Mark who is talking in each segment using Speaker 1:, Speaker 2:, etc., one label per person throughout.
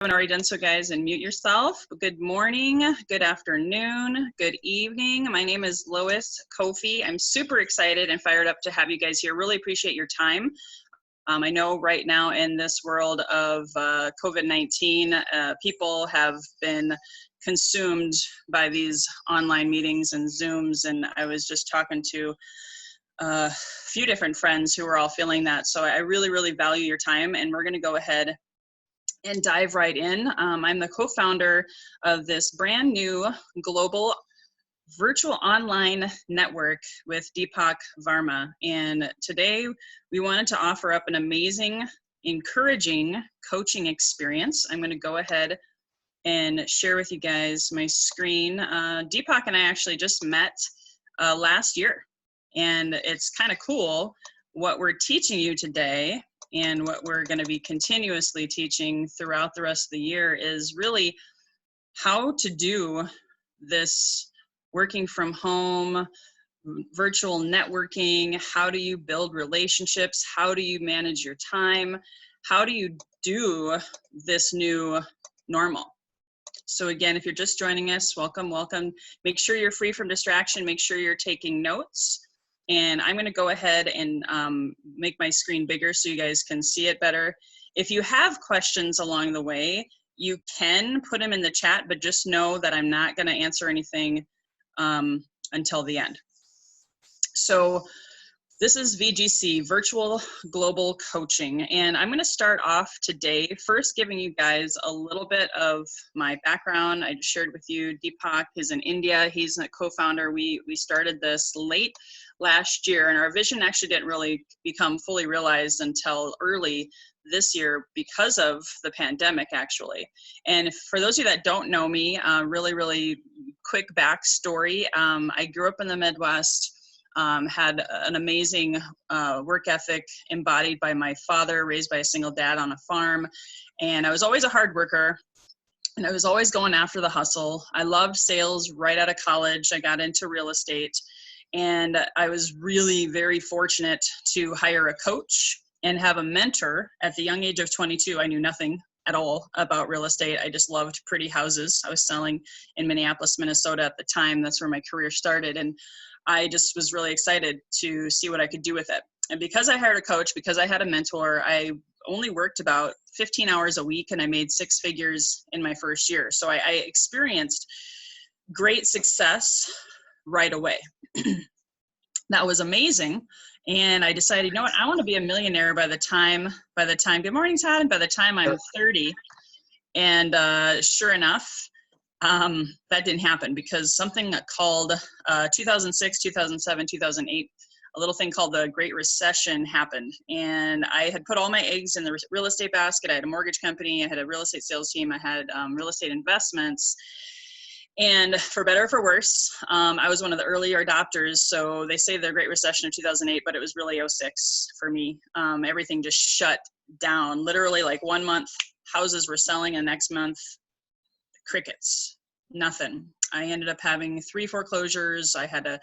Speaker 1: Haven't already done so, guys, and mute yourself. Good morning, good afternoon, good evening. My name is Lois Kofi. I'm super excited and fired up to have you guys here. Really appreciate your time. I know right now in this world of COVID-19, people have been consumed by these online meetings and Zooms, and I was just talking to a few different friends who are all feeling that. So I really, really value your time, and we're going to go ahead and dive right in. I'm the co-founder of this brand new global virtual online network with Deepak Varma. And today we wanted to offer up an amazing, encouraging coaching experience. I'm going to go ahead and share with you guys my screen. Deepak and I actually just met last year, and it's kind of cool what we're teaching you today. And what we're going to be continuously teaching throughout the rest of the year is really how to do this working from home, virtual networking. How do you build relationships? How do you manage your time? How do you do this new normal? So again, if you're just joining us, welcome, welcome. Make sure you're free from distraction. Make sure you're taking notes. And I'm going to go ahead and make my screen bigger so you guys can see it better. If you have questions along the way, you can put them in the chat, but just know that I'm not going to answer anything until the end. So this is VGC, Virtual Global Coaching, and I'm going to start off today first giving you guys a little bit of my background. I just shared with you Deepak is in India. He's a co-founder. We started this late last year, and our vision actually didn't really become fully realized until early this year because of the pandemic, actually. And for those of you that don't know me, really quick backstory. I grew up in the Midwest. Had an amazing work ethic embodied by my father, raised by a single dad on a farm. And I was always a hard worker, and I was always going after the hustle. I loved sales right out of college. I got into real estate, and I was really very fortunate to hire a coach and have a mentor at the young age of 22. I knew nothing at all about real estate. I just loved pretty houses. I was selling in Minneapolis, Minnesota at the time. That's where my career started. And I just was really excited to see what I could do with it. And because I hired a coach, because I had a mentor, I only worked about 15 hours a week, and I made 6 figures in my first year. So I experienced great success right away. That was amazing. And I decided, you know what, I want to be a millionaire by the time, good morning, Todd, by the time I'm 30. And sure enough, that didn't happen because something called 2006, 2007, 2008, a little thing called the Great Recession happened. And I had put all my eggs in the real estate basket. I had a mortgage company. I had a real estate sales team. I had real estate investments. And for better or for worse, I was one of the earlier adopters. So they say the Great Recession of 2008, but it was really 06 for me. Everything just shut down. Literally, like 1 month, houses were selling, and next month, crickets, nothing. I ended up having 3 foreclosures. I had to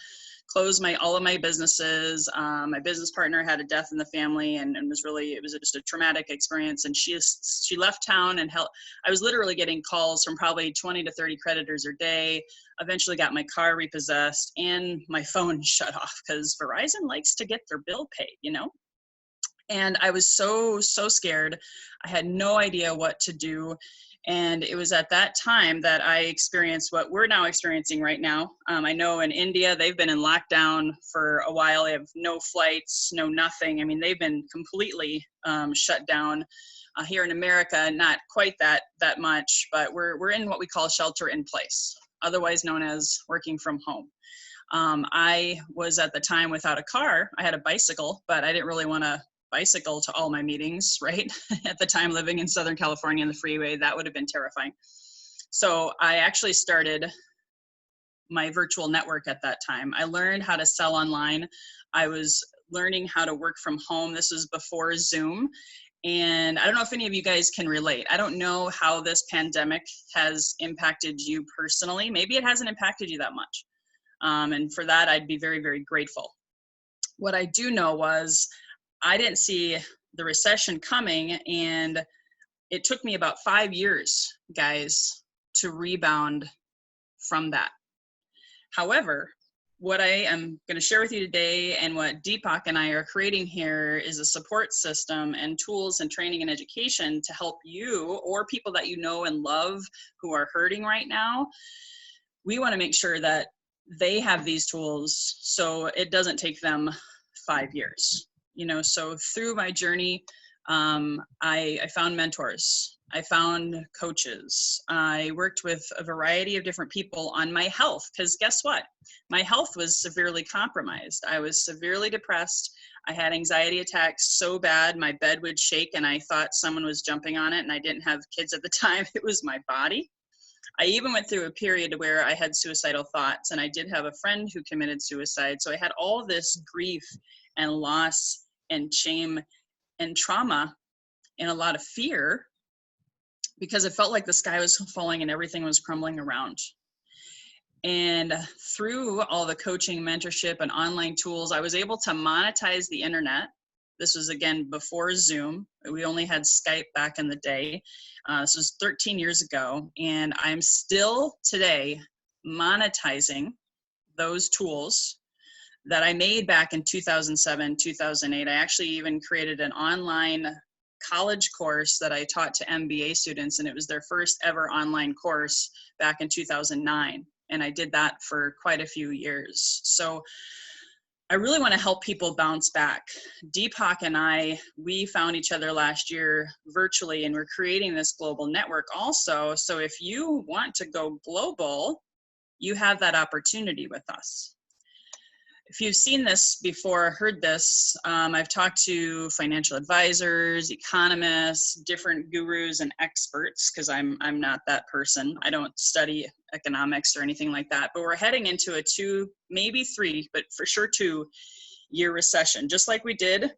Speaker 1: close all of my businesses. My business partner had a death in the family, and it was just a traumatic experience. And she left town, and I was literally getting calls from probably 20 to 30 creditors a day. Eventually got my car repossessed, and my phone shut off because Verizon likes to get their bill paid, you know? And I was so scared. I had no idea what to do. And it was at that time that I experienced what we're now experiencing right now. I know in India, they've been in lockdown for a while. They have no flights, no nothing. I mean, they've been completely shut down. Here in America, not quite that much, but we're in what we call shelter in place, otherwise known as working from home. I was at the time without a car. I had a bicycle, but I didn't really want to bicycle to all my meetings, right? At the time, living in Southern California on the freeway, that would have been terrifying. So I actually started my virtual network at that time. I learned how to sell online. I was learning how to work from home. This was before Zoom. And I don't know if any of you guys can relate. I don't know how this pandemic has impacted you personally. Maybe it hasn't impacted you that much. And for that, I'd be very, very grateful. What I do know was I didn't see the recession coming, and it took me about 5 years, guys, to rebound from that. However, what I am going to share with you today and what Deepak and I are creating here is a support system and tools and training and education to help you or people that you know and love who are hurting right now. We want to make sure that they have these tools so it doesn't take them 5 years. So through my journey, I found mentors. I found coaches. I worked with a variety of different people on my health, because guess what? My health was severely compromised. I was severely depressed. I had anxiety attacks so bad my bed would shake and I thought someone was jumping on it, and I didn't have kids at the time. It was my body. I even went through a period where I had suicidal thoughts, and I did have a friend who committed suicide. So I had all this grief and loss and shame and trauma and a lot of fear, because it felt like the sky was falling and everything was crumbling around. And through all the coaching, mentorship, and online tools, I was able to monetize the internet. This was, again, before Zoom. We only had Skype back in the day. This was 13 years ago. And I'm still today monetizing those tools that I made back in 2007, 2008. I actually even created an online college course that I taught to MBA students, and it was their first ever online course back in 2009. And I did that for quite a few years. So I really want to help people bounce back. Deepak and I, we found each other last year virtually, and we're creating this global network also. So if you want to go global, you have that opportunity with us. If you've seen this before, heard this, I've talked to financial advisors, economists, different gurus and experts, because I'm not that person. I don't study economics or anything like that, but we're heading into a 2, maybe 3, but for sure 2-year recession, just like we did.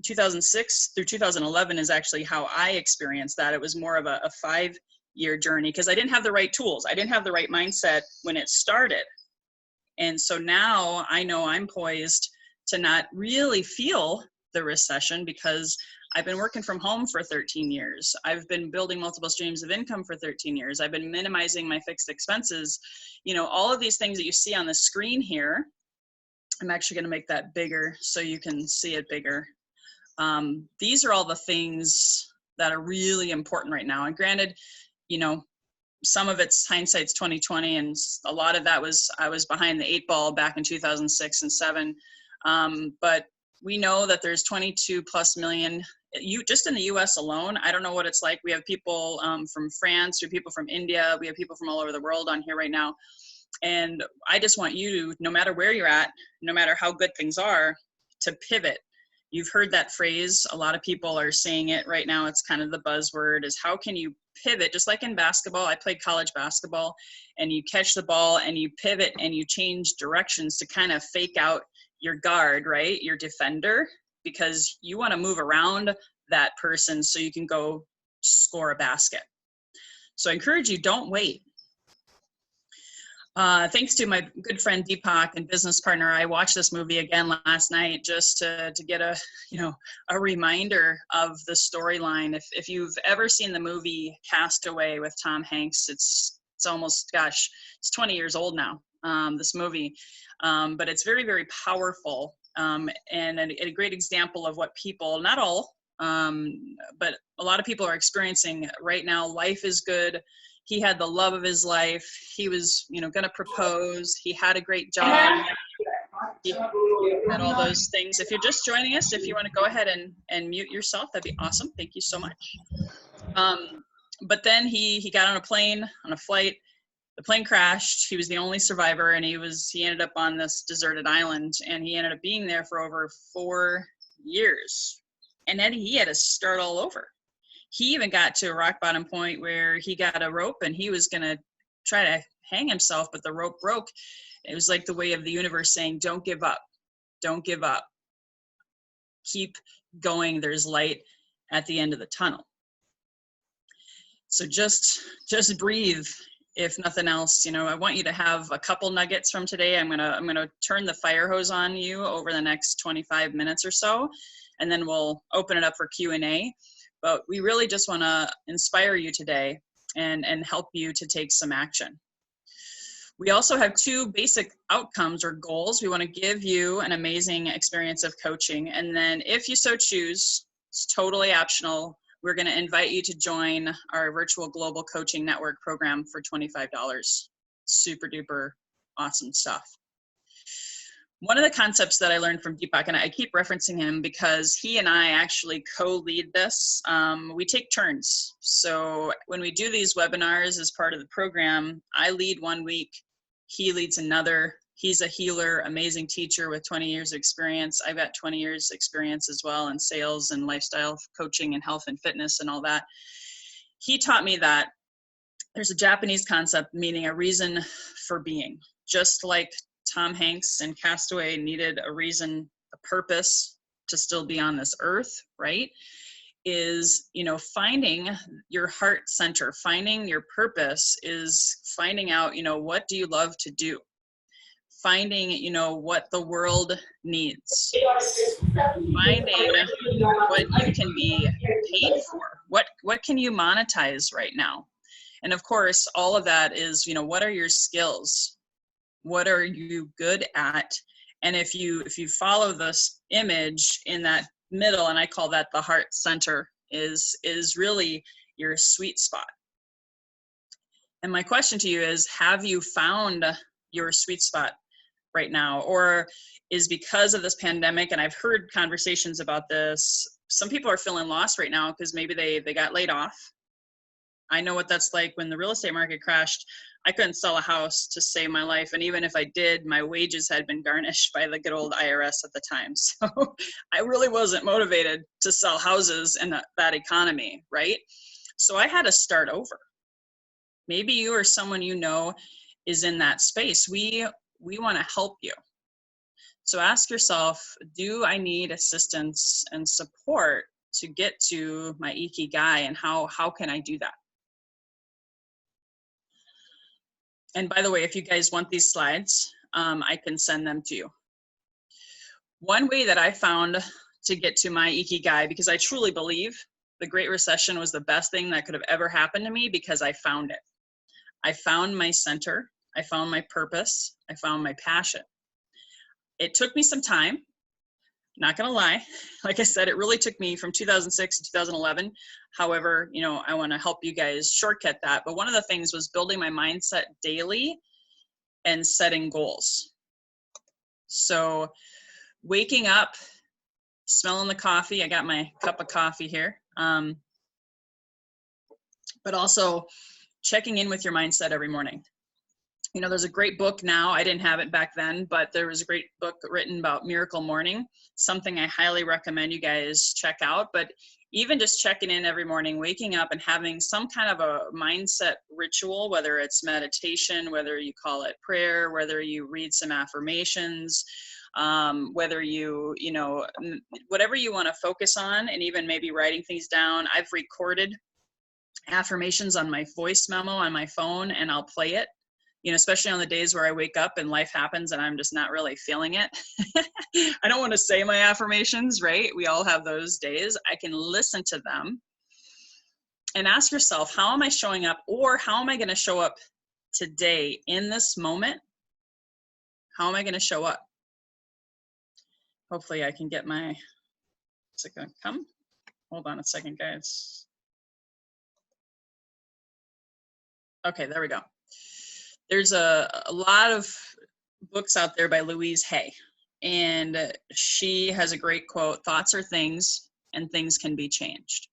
Speaker 1: 2006 through 2011 is actually how I experienced that. It was more of a 5-year journey, because I didn't have the right tools. I didn't have the right mindset when it started. And so now I know I'm poised to not really feel the recession, because I've been working from home for 13 years. I've been building multiple streams of income for 13 years. I've been minimizing my fixed expenses. All of these things that you see on the screen here, I'm actually going to make that bigger so you can see it bigger. These are all the things that are really important right now. And granted, some of it's hindsight's 2020, and a lot of that was I was behind the 8 ball back in 2006 and 7. But we know that there's 22+ million, just in the US alone. I don't know what it's like. We have people from France, we have people from India, we have people from all over the world on here right now. And I just want you to, no matter where you're at, no matter how good things are, to pivot. You've heard that phrase. A lot of people are saying it right now. It's kind of the buzzword, is how can you pivot? Just like in basketball, I played college basketball, and you catch the ball and you pivot and you change directions to kind of fake out your guard, right? Your defender, because you want to move around that person so you can go score a basket. So I encourage you, don't wait. Thanks to my good friend Deepak and business partner, I watched this movie again last night just to get a reminder of the storyline. If you've ever seen the movie Castaway with Tom Hanks, it's almost, it's 20 years old now, this movie, but it's very, very powerful, and a great example of what people, not all, but a lot of people are experiencing right now. Life is good. He had the love of his life. He was, going to propose. He had a great job. He had all those things. If you're just joining us, if you want to go ahead and mute yourself, that'd be awesome. Thank you so much. But then he got on a flight. The plane crashed. He was the only survivor, and he ended up on this deserted island, and he ended up being there for over 4 years. And then he had to start all over. He even got to a rock bottom point where he got a rope and he was going to try to hang himself, but the rope broke. It was like the way of the universe saying, don't give up. Don't give up. Keep going. There's light at the end of the tunnel. So just breathe. If nothing else, I want you to have a couple nuggets from today. I'm going to turn the fire hose on you over the next 25 minutes or so, and then we'll open it up for Q&A. but we really just want to inspire you today and help you to take some action. We also have 2 basic outcomes or goals. We want to give you an amazing experience of coaching. And then if you so choose, it's totally optional, we're going to invite you to join our virtual global coaching network program for $25. Super duper awesome stuff. One of the concepts that I learned from Deepak, and I keep referencing him because he and I actually co-lead this. We take turns. So when we do these webinars as part of the program, I lead one week, he leads another. He's a healer, amazing teacher with 20 years of experience. I've got 20 years experience as well in sales and lifestyle coaching and health and fitness and all that. He taught me that there's a Japanese concept meaning a reason for being. Just like Tom Hanks in Castaway needed a reason, a purpose to still be on this earth, right? Is, you know, finding your heart center, finding your purpose is finding out, you know, what do you love to do? Finding, you know, what the world needs. Finding what you can be paid for. What can you monetize right now? And of course, all of that is, you know, what are your skills? What are you good at? And if you follow this image in that middle, and I call that the heart center, is really your sweet spot. And my question to you is, have you found your sweet spot right now? Or is because of this pandemic, and I've heard conversations about this, some people are feeling lost right now because maybe they got laid off. I know what that's like. When the real estate market crashed, I couldn't sell a house to save my life. And even if I did, my wages had been garnished by the good old IRS at the time. So I really wasn't motivated to sell houses in that economy, right? So I had to start over. Maybe you or someone you know is in that space. We want to help you. So ask yourself, do I need assistance and support to get to my ikigai, and how can I do that? And by the way, if you guys want these slides, I can send them to you. One way that I found to get to my ikigai, because I truly believe the Great Recession was the best thing that could have ever happened to me, because I found it. I found my center. I found my purpose. I found my passion. It took me some time, not gonna lie. Like I said, it really took me from 2006 to 2011. However, you know, I wanna help you guys shortcut that. But one of the things was building my mindset daily and setting goals. So waking up, smelling the coffee, I got my cup of coffee here. But also checking in with your mindset every morning. You know, there's a great book now. I didn't have it back then, but there was a great book written about Miracle Morning, something I highly recommend you guys check out. But even just checking in every morning, waking up and having some kind of a mindset ritual, whether it's meditation, whether you call it prayer, whether you read some affirmations, whether you know, whatever you want to focus on, and even maybe writing things down. I've recorded affirmations on my voice memo on my phone, and I'll play it. You know, especially on the days where I wake up and life happens and I'm just not really feeling it. I don't want to say my affirmations, right? We all have those days. I can listen to them and ask yourself, how am I showing up, or how am I going to show up today in this moment? How am I going to show up? Hopefully I can get my, is it going to come? Hold on a second, guys. Okay, there we go. There's a lot of books out there by Louise Hay, and she has a great quote: thoughts are things, and things can be changed.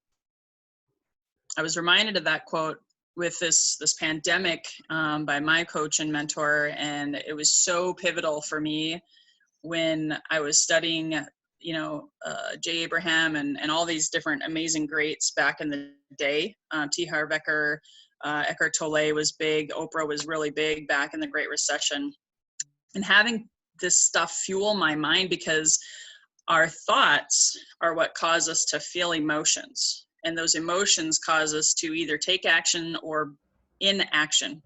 Speaker 1: I was reminded of that quote with this pandemic by my coach and mentor, and it was so pivotal for me when I was studying, you know, J. Abraham and all these different amazing greats back in the day. T. Harv Eker, Eckhart Tolle was big. Oprah was really big back in the Great Recession. And having this stuff fuel my mind, because our thoughts are what cause us to feel emotions. And those emotions cause us to either take action or inaction.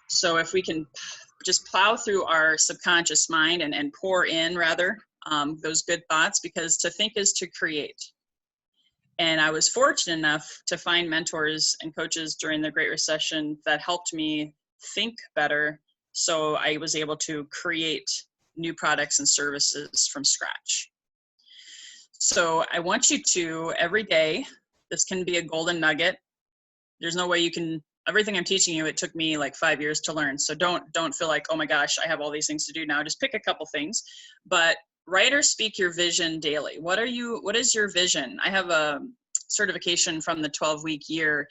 Speaker 1: So if we can just plow through our subconscious mind and pour in, rather, those good thoughts, because to think is to create. And I was fortunate enough to find mentors and coaches during the Great Recession that helped me think better. So I was able to create new products and services from scratch. So I want you to, every day, this can be a golden nugget. There's no way you can, everything I'm teaching you, it took me like 5 years to learn. So don't feel like, oh my gosh, I have all these things to do now. Just pick a couple things, but write or speak your vision daily. What is your vision? I have a certification from the 12-week year,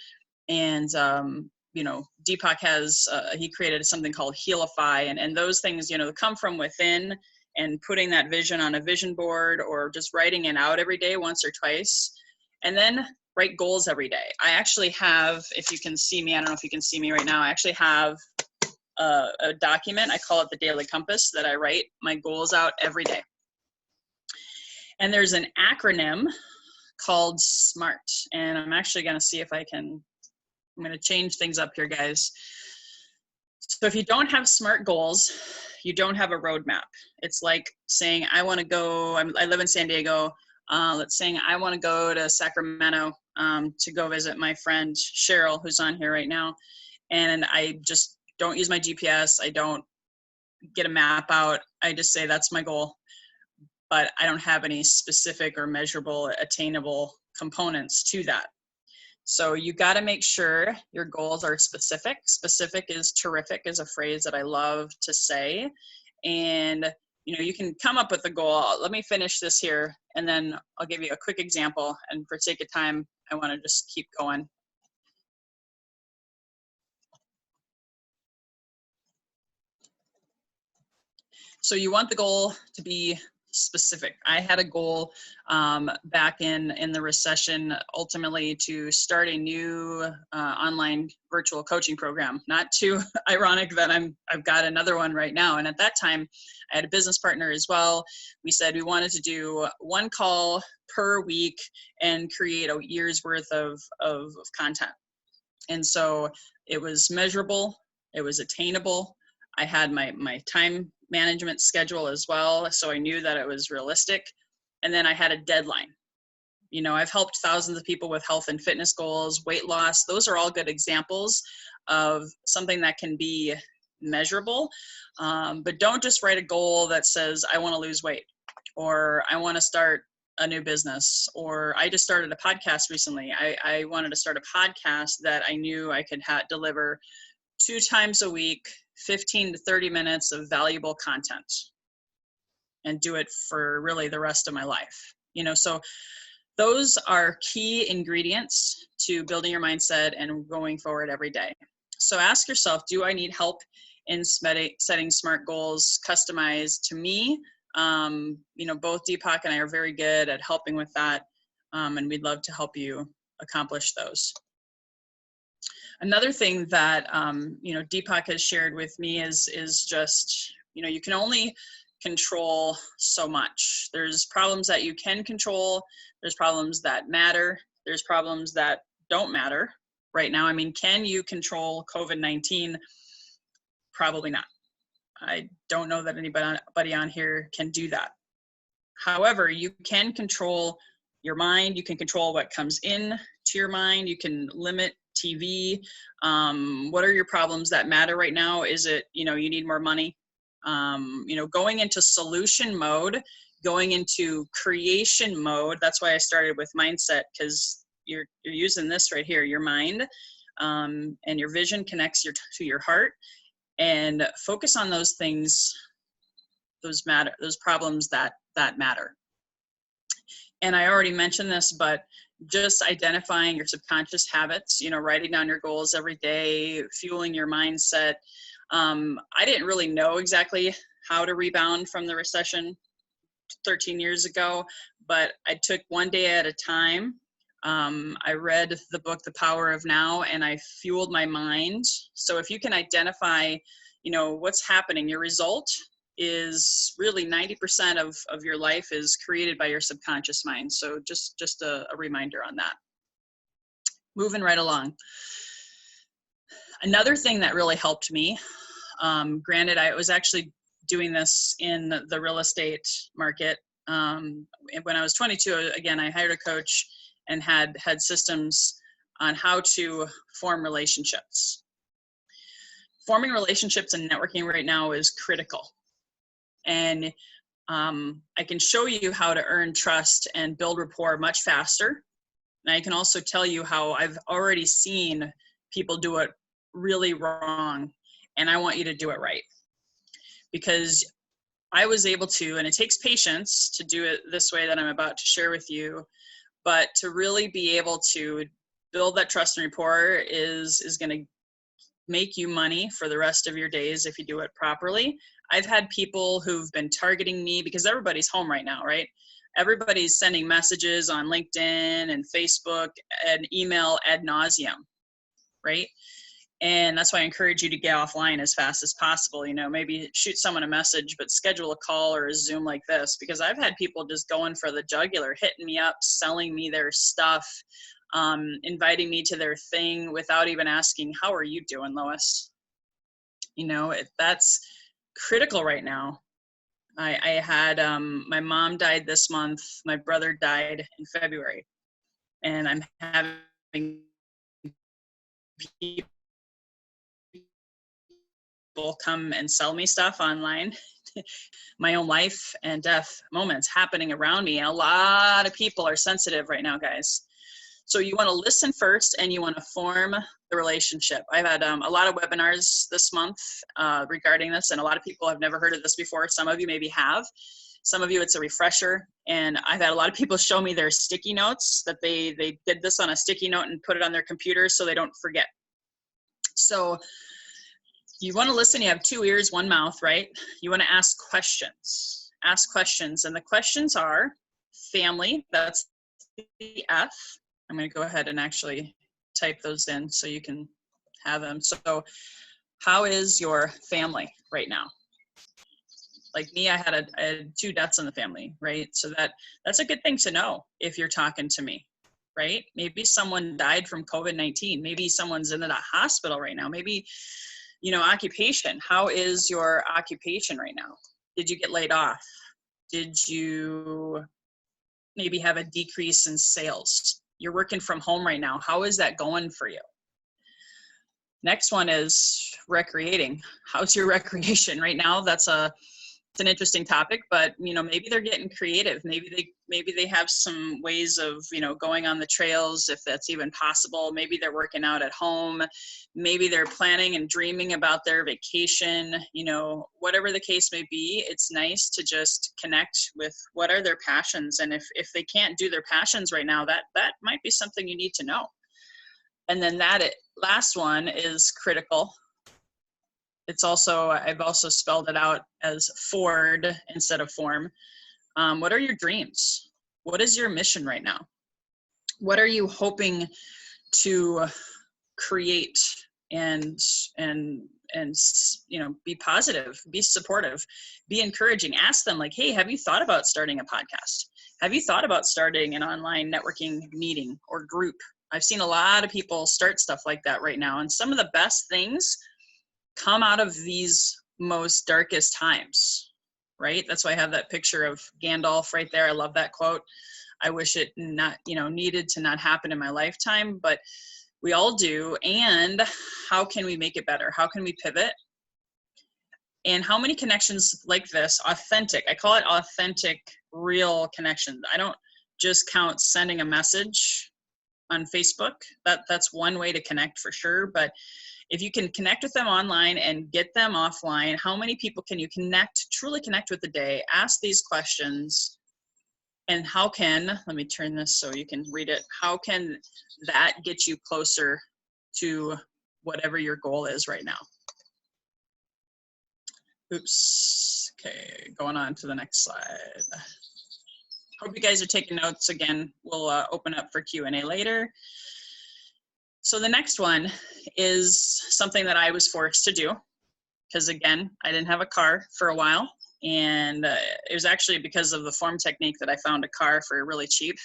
Speaker 1: and Deepak has, he created something called Healify, and those things, come from within, and putting that vision on a vision board or just writing it out every day, once or twice. And then write goals every day. I actually have, if you can see me, I don't know if you can see me right now, I actually have a document, I call it the Daily Compass, that I write my goals out every day. And there's an acronym called SMART. And I'm actually gonna see if I'm gonna change things up here, guys. So if you don't have SMART goals, you don't have a roadmap. It's like saying, I wanna go, I live in San Diego, let's say I wanna go to Sacramento to go visit my friend Cheryl, who's on here right now. And I just don't use my GPS. I don't get a map out. I just say that's my goal, but I don't have any specific or measurable, attainable components to that. So you got to make sure your goals are specific. Specific is terrific, is a phrase that I love to say. And you can come up with a goal. Let me finish this here, and then I'll give you a quick example. And for sake of time, I want to just keep going. So you want the goal to be specific. I had a goal back in the recession, ultimately to start a new online virtual coaching program. Not too ironic that I've got another one right now. And at that time, I had a business partner as well. We said we wanted to do one call per week and create a year's worth of content. And so it was measurable, it was attainable. I had my time management schedule as well, so I knew that it was realistic. And then I had a deadline. I've helped thousands of people with health and fitness goals, weight loss. Those are all good examples of something that can be measurable. But don't just write a goal that says, I want to lose weight, or I want to start a new business, or I just started a podcast recently. I wanted to start a podcast that I knew I could deliver 2 times a week, 15 to 30 minutes of valuable content, and do it for really the rest of my life. So those are key ingredients to building your mindset and going forward every day. So ask yourself, do I need help in setting SMART goals customized to me? Both Deepak and I are very good at helping with that, and we'd love to help you accomplish those. Another thing that Deepak has shared with me is just, you can only control so much. There's problems that you can control. There's problems that matter. There's problems that don't matter right now. I mean, can you control COVID-19? Probably not. I don't know that anybody on here can do that. However, you can control your mind. You can control what comes in to your mind. You can limit TV. What are your problems that matter right now? Is it, you need more money? Going into solution mode, going into creation mode. That's why I started with mindset, because you're using this right here, your mind, and your vision connects to your heart, and focus on those things, those problems that matter. And I already mentioned this, but just identifying your subconscious habits, writing down your goals every day, fueling your mindset. I didn't really know exactly how to rebound from the recession 13 years ago, but I took one day at a time. I read the book, The Power of Now, and I fueled my mind. So if you can identify, what's happening, your result is really 90% of your life is created by your subconscious mind. So just a reminder on that. Moving right along. Another thing that really helped me, granted, I was actually doing this in the real estate market. When I was 22, again, I hired a coach, and had systems on how to form relationships. Forming relationships and networking right now is critical. And I can show you how to earn trust and build rapport much faster. And I can also tell you how I've already seen people do it really wrong, and I want you to do it right. Because I was able to, and it takes patience to do it this way that I'm about to share with you, but to really be able to build that trust and rapport is going to make you money for the rest of your days if you do it properly. I've had people who've been targeting me because everybody's home right now, right? Everybody's sending messages on LinkedIn and Facebook and email ad nauseum, right? And that's why I encourage you to get offline as fast as possible. You know, maybe shoot someone a message, but schedule a call or a Zoom like this, because I've had people just going for the jugular, hitting me up, selling me their stuff, inviting me to their thing without even asking, how are you doing, Lois? You know, that's critical right now. I had, my mom died this month. My brother died in February. And I'm having people come and sell me stuff online. My own life and death moments happening around me. And a lot of people are sensitive right now, guys. So you want to listen first, and you want to form the relationship. I've had a lot of webinars this month regarding this, and a lot of people have never heard of this before. Some of you maybe have. Some of you, it's a refresher. And I've had a lot of people show me their sticky notes, that they did this on a sticky note and put it on their computer so they don't forget. So you want to listen. You have 2 ears, 1 mouth, right? You want to ask questions. Ask questions. And the questions are family. That's the F. I'm going to go ahead and actually type those in so you can have them. So how is your family right now? Like me, I had 2 deaths in the family, right? So that's a good thing to know if you're talking to me, right? Maybe someone died from COVID-19. Maybe someone's in the hospital right now. Maybe, you know, occupation. How is your occupation right now? Did you get laid off? Did you maybe have a decrease in sales? You're working from home right now. How is that going for you? Next one is recreating. How's your recreation right now? It's an interesting topic, but you know, maybe they're getting creative. Maybe they have some ways of, you know, going on the trails, if that's even possible. Maybe they're working out at home. Maybe they're planning and dreaming about their vacation. You know, whatever the case may be, it's nice to just connect with what are their passions. And if they can't do their passions right now, that might be something you need to know. And then last one is critical. It's also, I've also spelled it out as Ford instead of form. What are your dreams? What is your mission right now? What are you hoping to create and you know, be positive, be supportive, be encouraging. Ask them like, hey, have you thought about starting a podcast? Have you thought about starting an online networking meeting or group? I've seen a lot of people start stuff like that right now. And some of the best things come out of these most darkest times, right? That's why I have that picture of Gandalf right there. I love that quote. I wish it needed to not happen in my lifetime, but we all do. And how can we make it better? How can we pivot? And how many connections like this, authentic, I call it authentic, real connections. I don't just count sending a message on Facebook. That's one way to connect for sure. But if you can connect with them online and get them offline, how many people can you truly connect with a day? Ask these questions. And how can, let me turn this so you can read it. How can that get you closer to whatever your goal is right now? Oops. Okay, going on to the next slide. Hope you guys are taking notes. Again, we'll open up for Q&A later. So the next one is something that I was forced to do because, again, I didn't have a car for a while. And it was actually because of the form technique that I found a car for really cheap.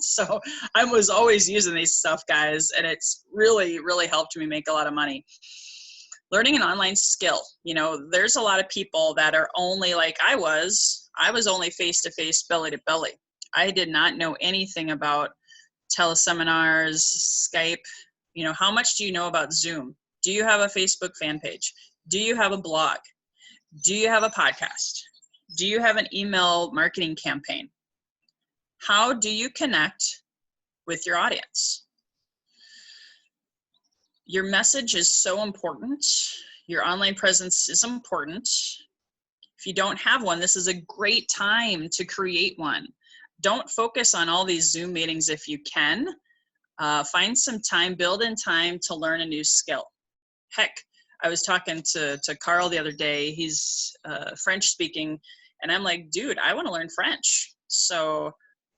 Speaker 1: So I was always using these stuff, guys, and it's really, really helped me make a lot of money. Learning an online skill. You know, there's a lot of people that are only like I was only face-to-face, belly-to-belly. I did not know anything about teleseminars, Skype. You know, how much do you know about Zoom? Do you have a Facebook fan page? Do you have a blog? Do you have a podcast? Do you have an email marketing campaign? How do you connect with your audience? Your message is so important. Your online presence is important. If you don't have one, this is a great time to create one. Don't focus on all these Zoom meetings if you can. Find some time, build in time to learn a new skill. Heck, I was talking to Carl the other day. He's French speaking, and I'm like, dude, I want to learn French. So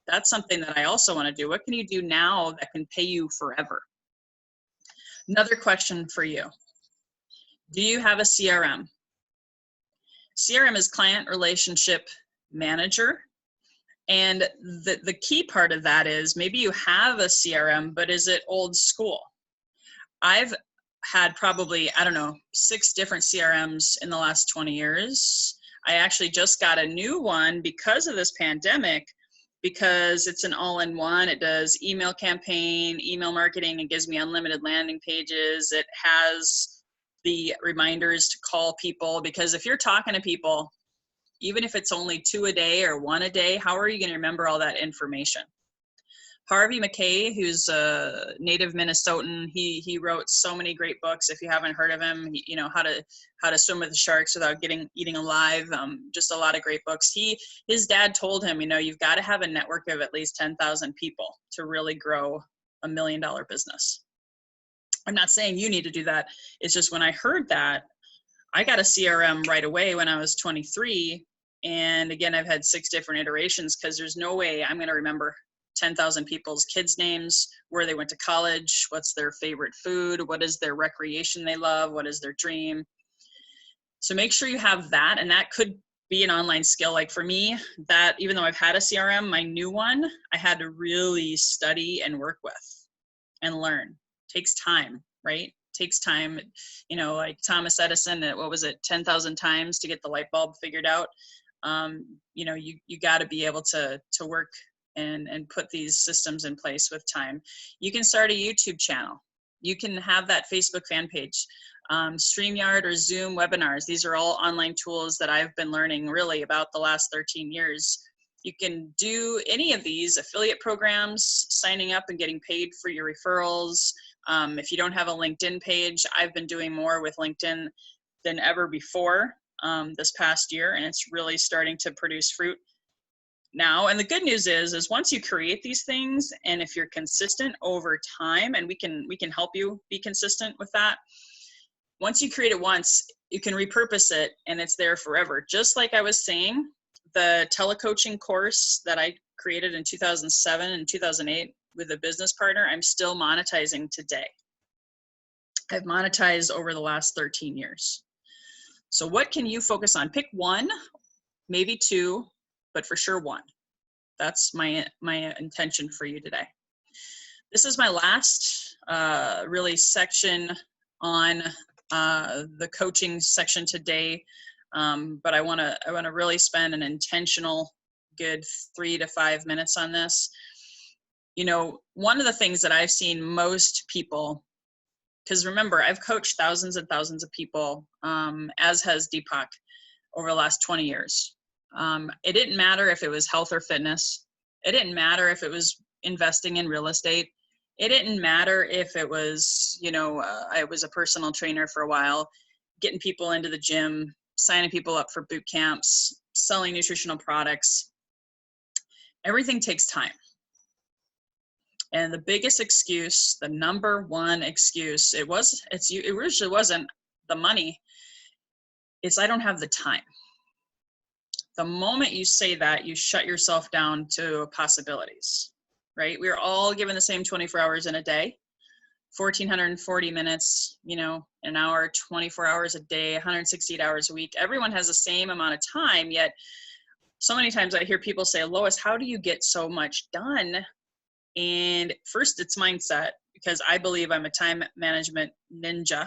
Speaker 1: that's something that I also want to do. What can you do now that can pay you forever? Another question for you. Do you have a CRM? CRM is Client Relationship Manager. And the key part of that is maybe you have a CRM, but is it old school? I've had probably, I don't know, 6 different CRMs in the last 20 years. I actually just got a new one because of this pandemic, because it's an all-in-one. It does email campaign, email marketing. It gives me unlimited landing pages. It has the reminders to call people, because if you're talking to people, even if it's only 2 a day or 1 a day, how are you going to remember all that information? Harvey Mackay, who's a native Minnesotan, he wrote so many great books. If you haven't heard of him, you know, how to swim with the sharks without eating alive. Just a lot of great books. His dad told him, you know, you've got to have a network of at least 10,000 people to really grow $1 million business. I'm not saying you need to do that. It's just when I heard that, I got a CRM right away when I was 23. And again, I've had 6 different iterations, because there's no way I'm going to remember 10,000 people's kids' names, where they went to college, what's their favorite food, what is their recreation they love, what is their dream. So make sure you have that. And that could be an online skill. Like for me, that even though I've had a CRM, my new one, I had to really study and work with and learn. Takes time, right? Takes time. You know, like Thomas Edison, what was it, 10,000 times to get the light bulb figured out. You know, you got to be able to work and put these systems in place with time. You can start a YouTube channel. You can have that Facebook fan page. StreamYard or Zoom webinars. These are all online tools that I've been learning really about the last 13 years. You can do any of these affiliate programs, signing up and getting paid for your referrals. If you don't have a LinkedIn page, I've been doing more with LinkedIn than ever before this past year, and it's really starting to produce fruit now. And the good news is once you create these things, and if you're consistent over time, and we can help you be consistent with that. Once you create it once, you can repurpose it and it's there forever. Just like I was saying, the telecoaching course that I created in 2007 and 2008 with a business partner, I'm still monetizing today. I've monetized over the last 13 years. So what can you focus on? Pick one, maybe 2, but for sure 1. That's my intention for you today. This is my last really section on the coaching section today, but I want to really spend an intentional good 3 to 5 minutes on this. You know, one of the things that I've seen most people, because remember, I've coached thousands and thousands of people, as has Deepak, over the last 20 years. It didn't matter if it was health or fitness. It didn't matter if it was investing in real estate. It didn't matter if it was, you know, I was a personal trainer for a while, getting people into the gym, signing people up for boot camps, selling nutritional products. Everything takes time. And the biggest excuse, the number one excuse, it usually wasn't the money. It's I don't have the time. The moment you say that, you shut yourself down to possibilities, right? We're all given the same 24 hours in a day, 1,440 minutes, you know, an hour, 24 hours a day, 168 hours a week. Everyone has the same amount of time, yet so many times I hear people say, Lois, how do you get so much done? And first, it's mindset, because I believe I'm a time management ninja.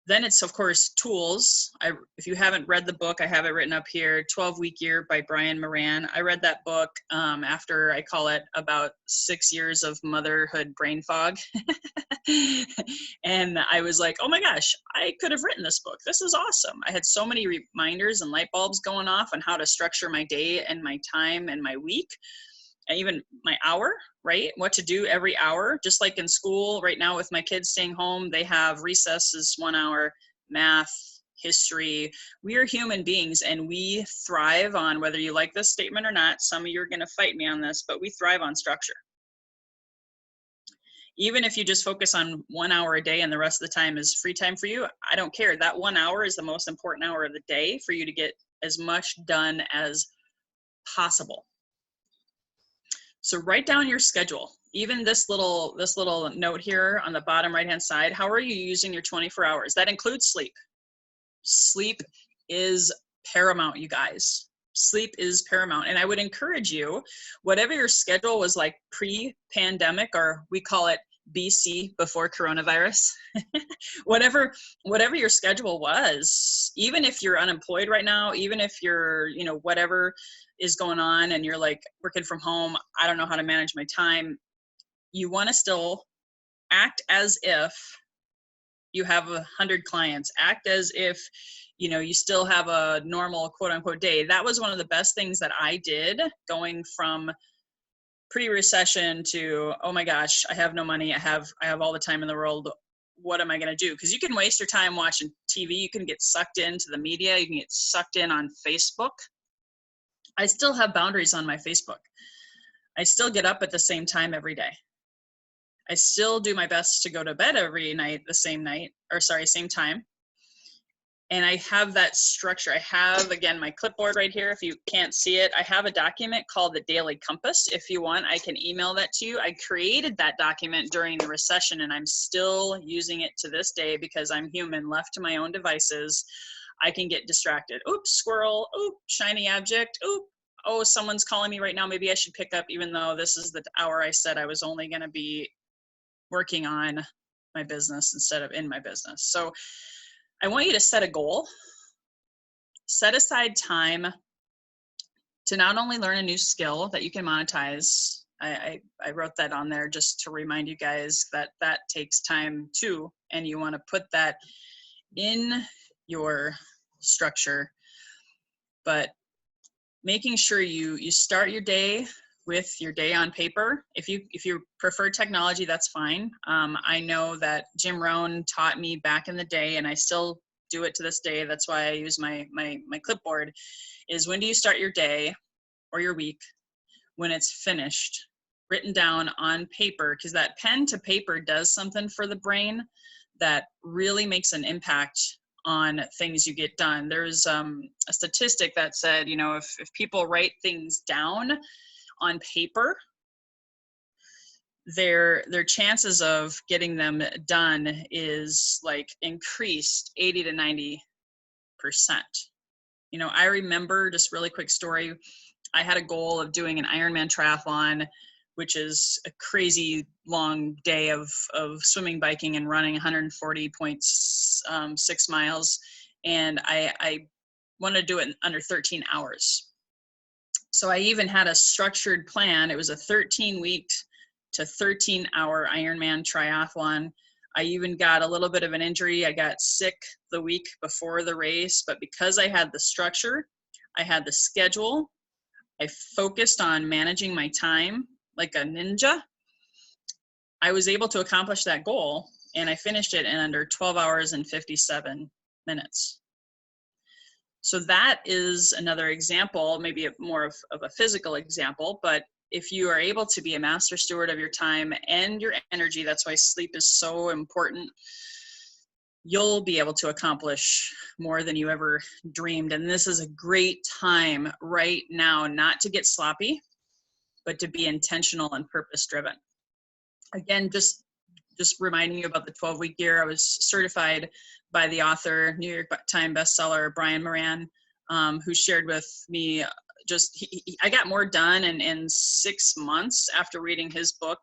Speaker 1: Then it's, of course, tools. If you haven't read the book, I have it written up here, 12-Week Year by Brian Moran. I read that book after, I call it, about 6 years of motherhood brain fog. And I was like, oh my gosh, I could have written this book. This is awesome. I had so many reminders and light bulbs going off on how to structure my day and my time and my week, and even my hour, right? What to do every hour, just like in school right now with my kids staying home, they have recesses 1 hour, math, history. We are human beings and we thrive on, whether you like this statement or not, some of you are going to fight me on this, but we thrive on structure. Even if you just focus on 1 hour a day and the rest of the time is free time for you, I don't care. That 1 hour is the most important hour of the day for you to get as much done as possible. So write down your schedule. Even this little note here on the bottom right hand side, how are you using your 24 hours? That includes sleep. Sleep is paramount, you guys. Sleep is paramount. And I would encourage you, whatever your schedule was like pre-pandemic, or we call it BC, before coronavirus, whatever your schedule was, even if you're unemployed right now, even if you're, whatever is going on and you're like working from home, I don't know how to manage my time, you want to still act as if you have 100 clients, act as if you still have a normal quote unquote day. That was one of the best things that I did, going from pre-recession to, oh my gosh, I have no money, I have all the time in the world, what am I going to do? Because you can waste your time watching TV, you can get sucked into the media, you can get sucked in on Facebook. I still have boundaries on my Facebook. I still get up at the same time every day. I still do my best to go to bed every night same time. And I have that structure. I have, again, my clipboard right here. If you can't see it, I have a document called the Daily Compass. If you want, I can email that to you. I created that document during the recession, and I'm still using it to this day because I'm human. Left to my own devices, I can get distracted. Oops, squirrel. Oop, shiny object. Oop, oh, someone's calling me right now. Maybe I should pick up, even though this is the hour I said I was only going to be working on my business instead of in my business. So I want you to set a goal, set aside time to not only learn a new skill that you can monetize. I wrote that on there just to remind you guys that that takes time too, and you want to put that in your structure, but making sure you start your day with your day on paper. If you prefer technology, that's fine. I know that Jim Rohn taught me back in the day, and I still do it to this day. That's why I use my clipboard, is when do you start your day or your week? When it's finished, written down on paper, because that pen to paper does something for the brain that really makes an impact on things you get done. There's a statistic that said, if people write things down on paper, their chances of getting them done is like increased 80 to 90%. I remember, just really quick story, I had a goal of doing an Ironman triathlon, which is a crazy long day of swimming, biking, and running 140.6 miles. And I wanted to do it in under 13 hours. So I even had a structured plan. It was a 13-week to 13-hour Ironman triathlon. I even got a little bit of an injury. I got sick the week before the race, but because I had the structure, I had the schedule, I focused on managing my time like a ninja, I was able to accomplish that goal, and I finished it in under 12 hours and 57 minutes. So that is another example, maybe more of a physical example, but if you are able to be a master steward of your time and your energy, that's why sleep is so important, you'll be able to accomplish more than you ever dreamed. And this is a great time right now, not to get sloppy, but to be intentional and purpose-driven. Again, just reminding you about the 12-week year, I was certified by the author, New York Times bestseller, Brian Moran, who shared with me I got more done in 6 months after reading his book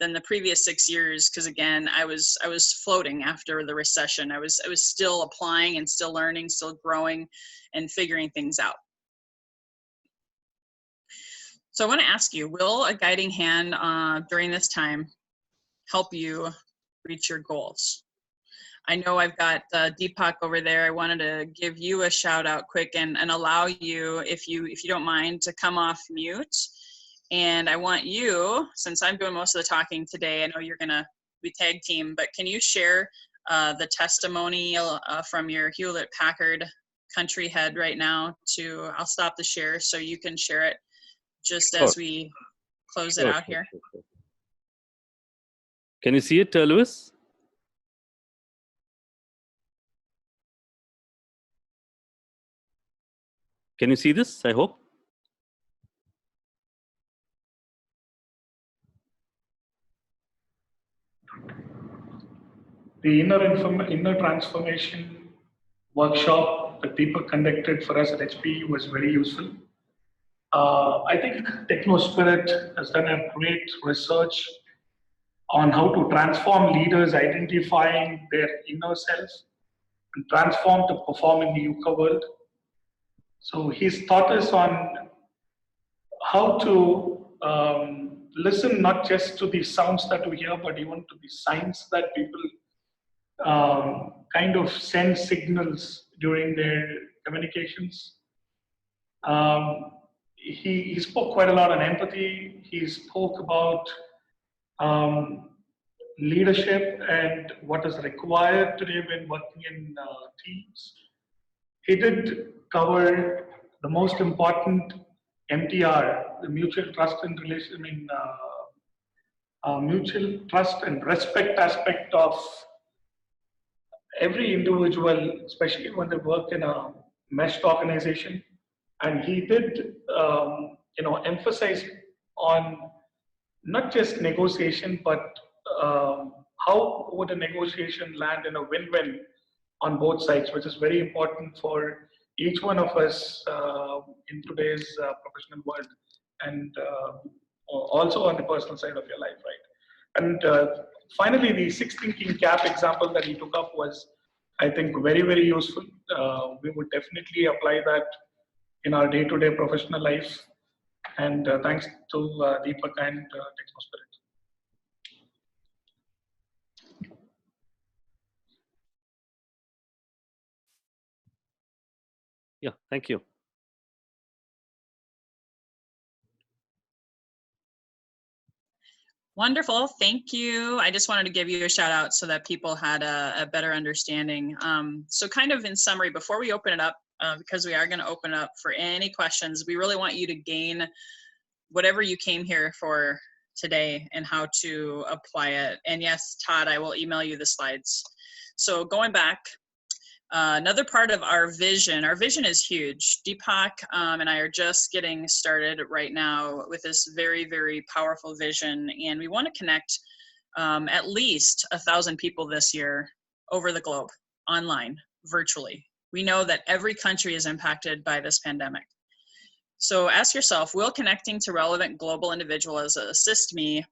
Speaker 1: than the previous 6 years, because again, I was floating after the recession. I was still applying and still learning, still growing and figuring things out. So I want to ask you, will a guiding hand during this time help you reach your goals? I know I've got Deepak over there. I wanted to give you a shout out quick and allow you, if you don't mind, to come off mute. And I want you, since I'm doing most of the talking today, I know you're gonna be tag team, but can you share the testimonial from your Hewlett Packard country head right now I'll stop the share so you can share it just as we close it out here.
Speaker 2: Sure. Can you see it, Louis? Can you see this? I hope.
Speaker 3: The inner transformation workshop that Deepak conducted for us at HPE was very useful. I think TechnoSpirit has done a great research on how to transform leaders identifying their inner selves and transform to perform in the VUCA world. So he's taught us on how to listen not just to the sounds that we hear, but even to the signs that people kind of send signals during their communications. He spoke quite a lot on empathy. He spoke about leadership and what is required today when working in teams. He did cover the most important MTR, the mutual trust and mutual trust and respect aspect of every individual, especially when they work in a meshed organization. And he did, emphasize on not just negotiation, but how would a negotiation land in a win-win on both sides, which is very important for each one of us in today's professional world, and also on the personal side of your life, right? And finally, the 6 thinking cap example that he took up was, I think, very, very useful. We would definitely apply that in our day-to-day professional life. And thanks to Deepak and TechnoSpirit.
Speaker 2: Yeah, thank you.
Speaker 1: Wonderful, thank you. I just wanted to give you a shout out so that people had a better understanding. So kind of in summary, before we open it up, because we are gonna open it up for any questions, we really want you to gain whatever you came here for today and how to apply it. And yes, Todd, I will email you the slides. So going back, another part of our vision is huge. Deepak and I are just getting started right now with this very, very powerful vision. And we want to connect at least 1,000 people this year over the globe, online, virtually. We know that every country is impacted by this pandemic. So ask yourself, will connecting to relevant global individuals assist me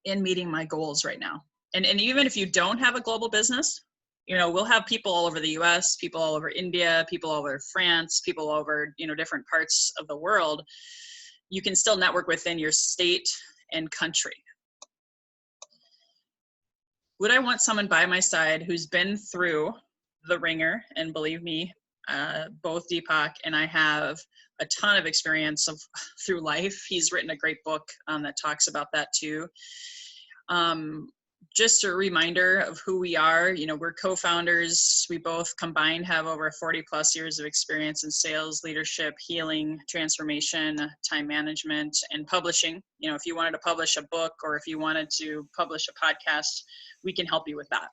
Speaker 1: in meeting my goals right now? And even if you don't have a global business, we'll have people all over the US, people all over India, people all over France, people all over, different parts of the world. You can still network within your state and country. Would I want someone by my side who's been through the ringer? And believe me, both Deepak and I have a ton of experience through life. He's written a great book that talks about that too. Just a reminder of who we are. We're co-founders. We both combined have over 40 plus years of experience in sales, leadership, healing, transformation, time management, and publishing. If you wanted to publish a book or if you wanted to publish a podcast, we can help you with that.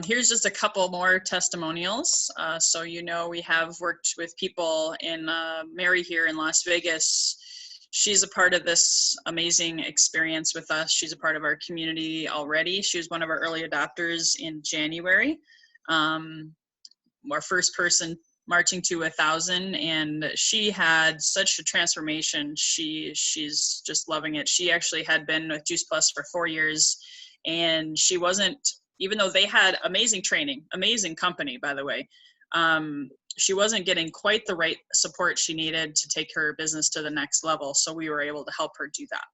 Speaker 1: Here's just a couple more testimonials. So we have worked with people in Mary here in Las Vegas. She's a part of this amazing experience with us. She's a part of our community already. She was one of our early adopters in January. Our first person marching to 1,000, and she had such a transformation. She's just loving it. She actually had been with Juice Plus for 4 years, and she wasn't, even though they had amazing training, amazing company, by the way, she wasn't getting quite the right support she needed to take her business to the next level. So we were able to help her do that.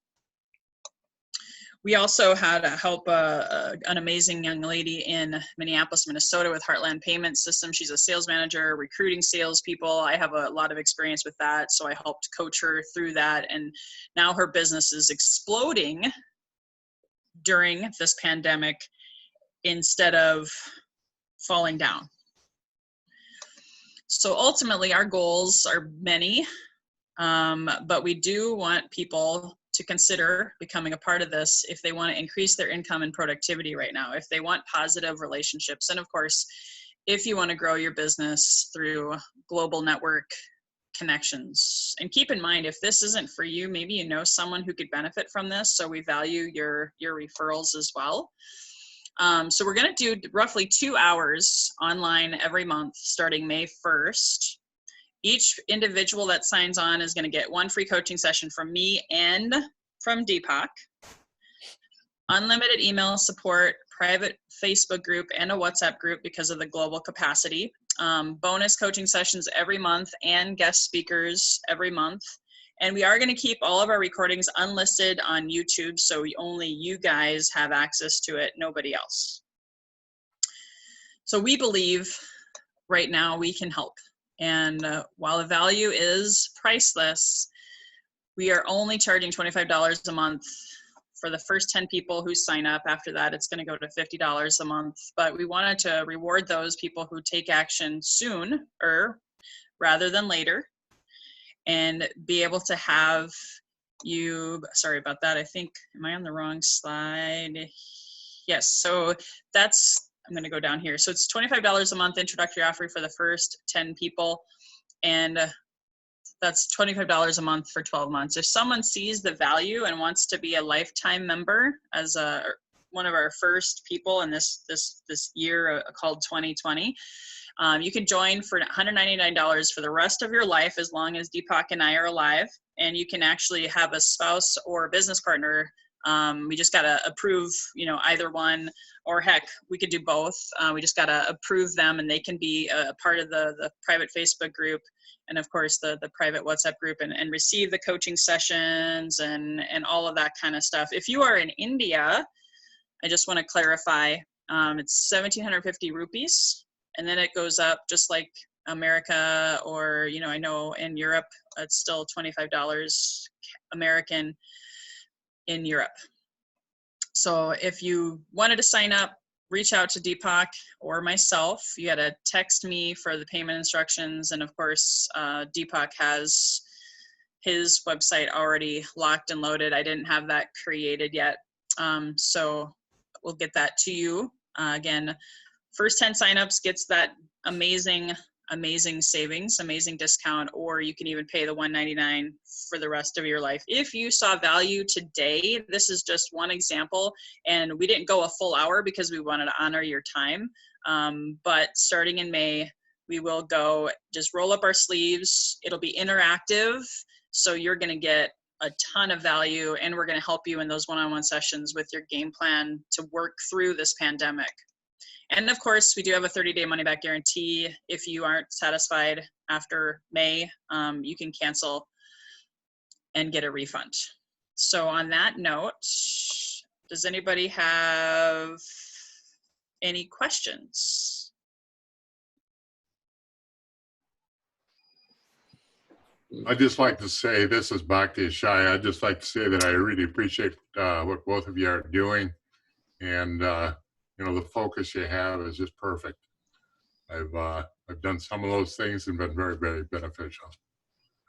Speaker 1: We also had to help an amazing young lady in Minneapolis, Minnesota with Heartland Payment System. She's a sales manager, recruiting salespeople. I have a lot of experience with that, so I helped coach her through that. And now her business is exploding during this pandemic instead of falling down. So ultimately, our goals are many, but we do want people to consider becoming a part of this if they want to increase their income and productivity right now, if they want positive relationships, and of course, if you want to grow your business through global network connections. And keep in mind, if this isn't for you, maybe you know someone who could benefit from this, so we value your referrals as well. So we're going to do roughly 2 hours online every month starting May 1st. Each individual that signs on is going to get 1 free coaching session from me and from Deepak, unlimited email support, private Facebook group, and a WhatsApp group because of the global capacity, bonus coaching sessions every month, and guest speakers every month. And we are going to keep all of our recordings unlisted on YouTube, so only you guys have access to it, nobody else. So we believe right now we can help. And while the value is priceless, we are only charging $25 a month for the first 10 people who sign up. After that, it's going to go to $50 a month. But we wanted to reward those people who take action soon rather than later, and be able to have you, sorry about that, I think, am I on the wrong slide? Yes, so that's, I'm going to go down here. So it's $25 a month introductory offer for the first 10 people, and that's $25 a month for 12 months. If someone sees the value and wants to be a lifetime member as one of our first people in this year called 2020, you can join for $199 for the rest of your life as long as Deepak and I are alive, and you can actually have a spouse or a business partner. We just got to approve, either one, or heck, we could do both. We just got to approve them, and they can be a part of the private Facebook group, and of course the private WhatsApp group, and receive the coaching sessions and all of that kind of stuff. If you are in India, I just want to clarify, it's 1,750 rupees, and then it goes up just like America, or, I know in Europe, it's still $25 American in Europe. So if you wanted to sign up, reach out to Deepak or myself. You got to text me for the payment instructions. And of course, Deepak has his website already locked and loaded. I didn't have that created yet. So we'll get that to you. Again, first 10 signups gets that amazing savings, amazing discount, or you can even pay the $199 for the rest of your life. If you saw value today, this is just one example, and we didn't go a full hour because we wanted to honor your time. But starting in May, we will go just roll up our sleeves. It'll be interactive, so you're going to get a ton of value, and we're going to help you in those one-on-one sessions with your game plan to work through this pandemic. And of course, we do have a 30-day money-back guarantee. If you aren't satisfied after May, you can cancel and get a refund. So on that note, does anybody have any questions?
Speaker 4: I'd just like to say, this is Bhakti Shai. I'd just like to say that I really appreciate what both of you are doing. And, the focus you have is just perfect. I've done some of those things and been very, very beneficial.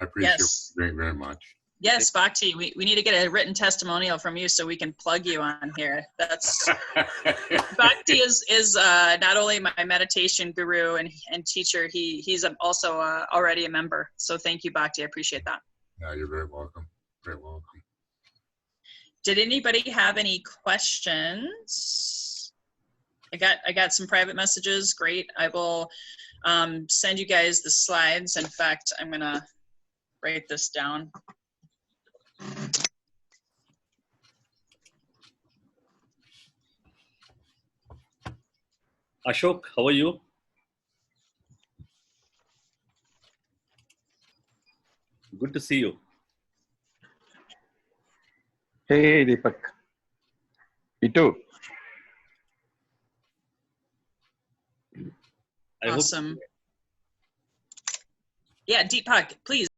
Speaker 4: I appreciate what you're doing very much.
Speaker 1: Yes, Bhakti, we need to get a written testimonial from you so we can plug you on here. That's Bhakti is not only my meditation guru and teacher, he's also already a member. So thank you, Bhakti. I appreciate that.
Speaker 4: Yeah, you're very welcome. Very welcome.
Speaker 1: Did anybody have any questions? I got some private messages. Great. I will send you guys the slides. In fact, I'm going to write this down.
Speaker 2: Ashok, how are you? Good to see you.
Speaker 5: Hey, Deepak. You too.
Speaker 2: I hope
Speaker 1: Awesome. Yeah, Deepak, please.